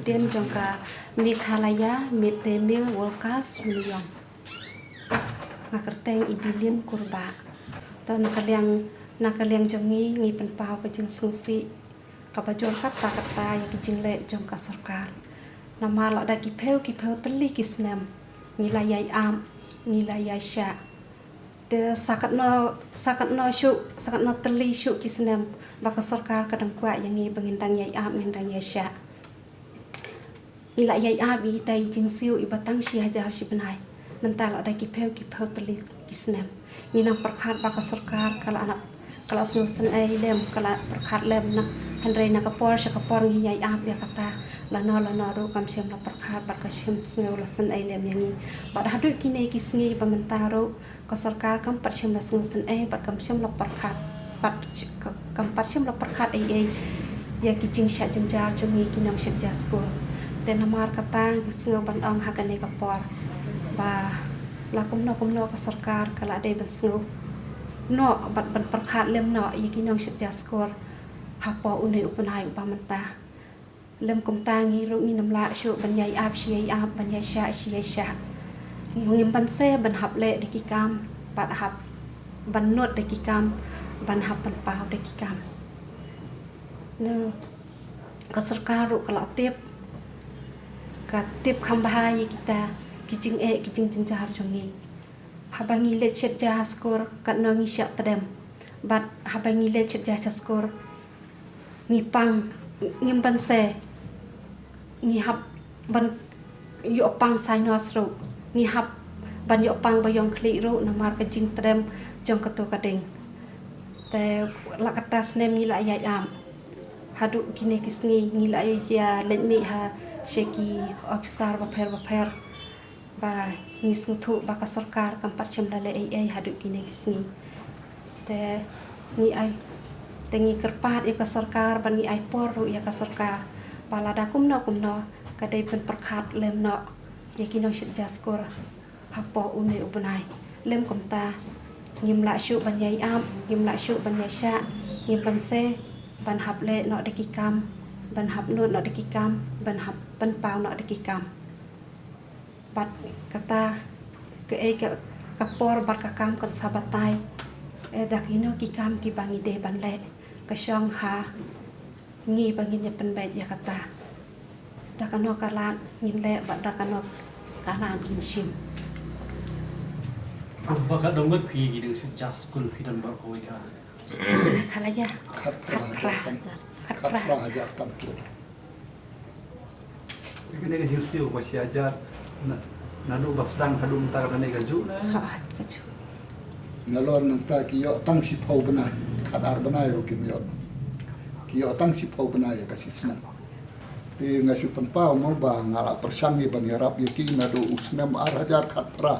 Presiden jangka Meghalaya Mid-day-meal Workers Union ngakerteng ibilin kurba to nakaliang jongi ngi penpau pejeng sungsi kabajol kata yang kijingle jangka sarkar nama da kipeu teli kisnam nilayai am nilayai sya te sakat no teli syuk kisnam baka sarkar kadang kuat yang ngi bangindang yai am ngindang yai sya nilayai am i tai jingsiu i batang syi hajar syi benai mental ada kipeu teli kisnam minang perkhat baka sarkar kalau snusen ai lem kalau perkhat lem na handre na kapor ngi yai am ya kata lana ru kam syam la perkhat baka syam sneu la sen ai lem yang ni bad hadu kini kisngi pamentaro ka sarkar kam pat syam la snusen ai bad kam syam la perkhat kam pat syam la perkhat ai ya kijing sya jenjar jungi kinang syam jasko te namar kata sneu ban ong hakane kapor ba la kumno ka sarkar kala dei ban sneu no ban perkhat lem no ya kinang syam jasko hapo unai upanai upamenta lem kumtangi ru ni namla syu banyai ap syai ap banyai sya ngim ban se ban hap le dikikam pat hap ban not dikikam ban hap ban pau dikikam no ka sarkar ru kala tip khambahai kita kijing jenjar jongi habangi le chet jaskor kat no ngi syak tadem bat habangi le chet jaskor ngipang ngimban se ngihap ban yo pang sainos ro ngihap ban yo pang bayong kli ro namar ka jing trem jong kato kadeng te lakatas nem ngila ya am hadu kine kisni ngila ya lenmi ha sheki officer baper ba ngisngthu baka sarkar kampat chimlale ai hadu kine kisni te ni ai tengi kerpat ya ka sarkar ban ni ai por ru ya ka sarkar palada kumno kadai pen perkhat lem no ya kinong syit jaskor hapo une ubunai lem kumta ngimla syu ban yai am ngimla syu ban yai sya ngim ban se ban hap le no dekikam ban hap no dekikam ban hap ban pau no dekikam bat kata ke ai ka kapor bat kakam kan sabatai dakino kikam ki bangi de ban le kasyong ha ngi bangin ya penbait ya kata dakano kalan ngin le bat dakano kalan inshim baka dongot phi gi ding jas kul phi dan bar ko ya khalaya khatra aja tamtu ini ga hilsiu masih aja nanu basdang hadum tar ne ga ju na kaju ngalor nanta kiyo tang si phau banai khadar banai ro kimyo kiyo tang si phau banai ka sisna te ngasu panpau mo ba ngala persangi ban yarap yaki nadu usnam arajar khatra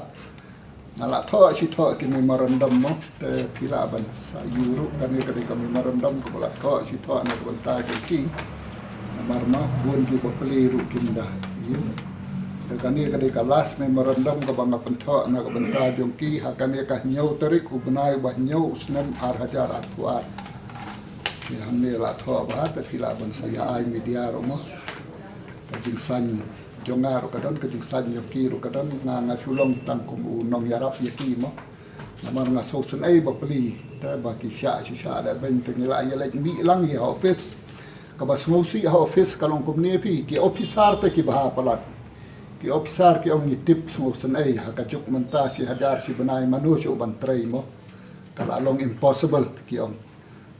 ngala tho si tho kini marandam mo te pila ban sayuru kani ketika marandam ko bala tho si tho na banta ki marma bun ki popeli ru kinda kani ketika las memorandum ke bangga pentho na ke benta jongki hakani ka nyau terik ubnai bah nyau usnem ar hajar at kuat ya hamne la tho ba ta phila ban saya ai media romo kajing san jongar kadon kajing san yoki ru kadon nga sulong tangkum nong yarap yaki mo namar nga sosen ai ba peli ta ba ki sya da ben tengila ya lek mi lang ya office ka bas ngosi office kalong kumne pi ki officer te ki bah palat ki officer ki om tip smosen ai hakajuk menta si hajar si benai manusyo bantrai mo kala long impossible ki om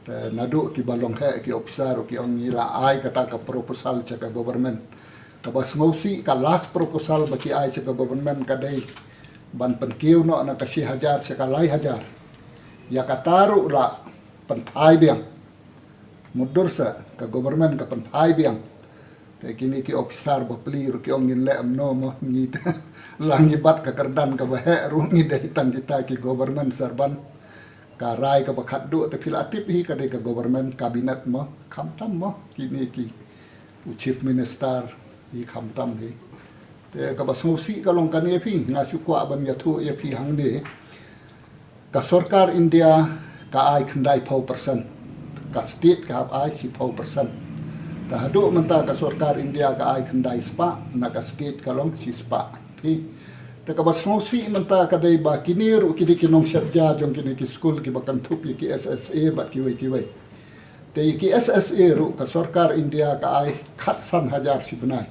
te nadu ki balong he ki officer ki om nila ai kata ka proposal caka government ka bas ngosi ka last proposal baki ai caka government kadai ban penkiu no na kasi hajar caka lai hajar ya kataru la penpai biang mudur sa ka government ka penpai biang te kini ki officer bapli ru ki ongin le amno mo ngita langi bat ka kerdan ka bahe ru ngi dai tang kita ki government serban ka rai ka bakhat du te pilatip hi ka de ka government cabinet mo khamtam mo kini ki chief minister hi khamtam hi te ka basusi ka long kani phi nga chu kwa ban ya thu ya phi hang de ka sarkar india ka ai khandai 4% ka state ka ai si 4% Tahadu mentah ka sarkar India ka ai kendai spa na ka state kalong si spa pi ta ka basmosi mentah ka dai ba kinir u kidi kinong syabja jong kini ki school ki bakan thup ki SSA bat ki wei te ki SSA ru ka sarkar India ka ai khatsan hajar si benai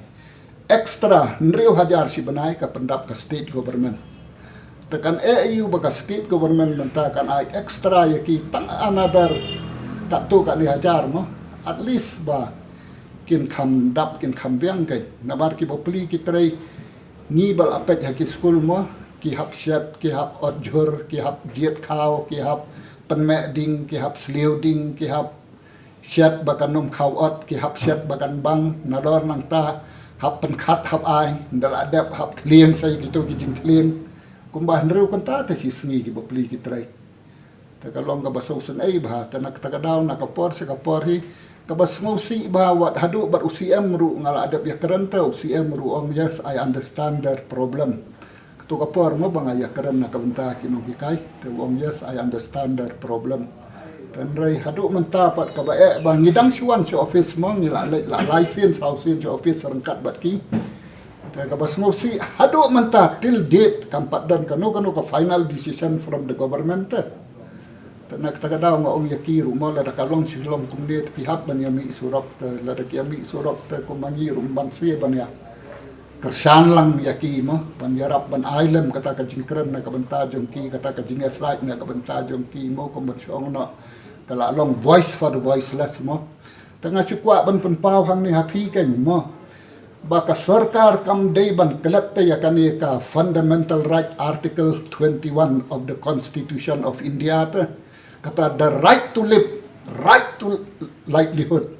extra 1,000 si benai ka pendap ka state government tekan EU baka state government mentah kan ai extra ya ki tang another tak tu ka ni hajar mo at least ba kin kham dap kin kham biang kai nabar ki bopli ki trai ni bal apet ha ki school mo ki hap set ki hap odjur ki hap diet khao ki hap penme ding ki hap sliu ding ki hap set bakan nom khao ot ki hap set bakan bang nalor nang ta hap pen khat hap ai ndal adap hap klieng sai gitu ki jing klieng kumbah ndru kan ta si sngi ki bopli ki trai ta kalong ka basau sen ai bah ta nak ta daw nak por se ka por hi kabas ngosi bahwa hadu bar UCM ru ngala adap ya kerenta UCM ru om yes I understand their problem tu kapor mo bang ya keren na kabenta kinong kikai tu om yes I understand their problem tan rai hadu mentapat ka bae bang ngidang suan si office mo ngila la license house si office rengkat bat ki ta kabas ngosi hadu menta till date kampat dan kanu ka final decision from the government nak tagadaw nga ong yakiru mo la kalong silong kumne pihap ban yami surok la yami surok te kumangiru ban se ban ya kersan lang yaki mo ban yarap ban ailem kata ka jingkren na kabanta jongki kata ka jinges right na kabanta jongki mo kumbachong no kala long voice for the voiceless mo tanga chukwa ban penpaw hang ni hapi ken mo baka sarkar kam day ban kelate yakani ka fundamental right article 21 of the Constitution of India kata the right to live, right to livelihood.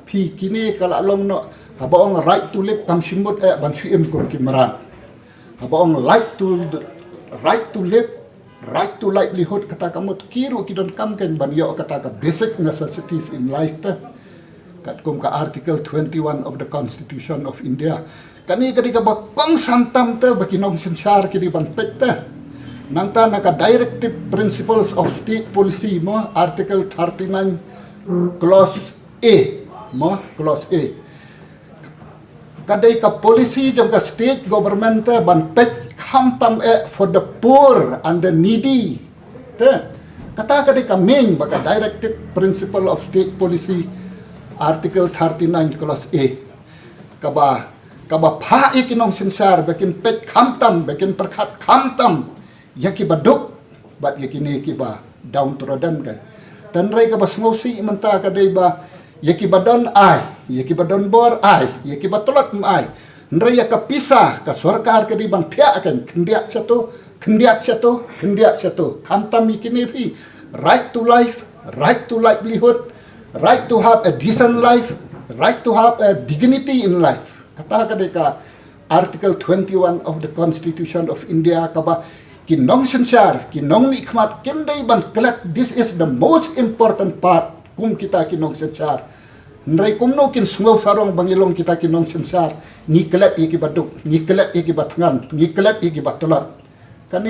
Pi kini kala long no habaong right to live kam simut ban suim kum kimaran. Habaong right to live, right to livelihood kata kamut kiru kidon kam ken ban yo kata ka basic necessities in life ta. Kat kum ka article 21 of the Constitution of India. Kani kadika bakong santam ta bakinong sensar kidi ban pet ta. Nangta naka directive principles of state policy mo article 39 clause A mo clause A kadai ka policy jong ka state government ban pet khamtam for the poor and the needy te kata kadai ka main baka directive principle of state policy article 39 clause A kaba pha ikinong sinsar bakin pet khamtam bakin perkhat khamtam yaki baduk bat yaki ni kiba down to rodan kan tanrai ka bas ngosi menta ka dai ba yaki badon ai yaki badon bor ai yaki batolot ai ndrai ka pisah ka sarkar ka di bang phia kan kendiak satu kantam ikini fi right to life, right to livelihood, right to have a decent life, right to have a dignity in life kata ka dai ka article 21 of the Constitution of India ka ba kinong sensar, kinong nikmat, kimday ban kelak, this is the most important part kung kita kinong sensar. Nray kumno kin sungaw sarong bangilong kita kinong sensar, ni kelak iki baduk, ni kelak iki batangan, ni kelak iki batulat. Kani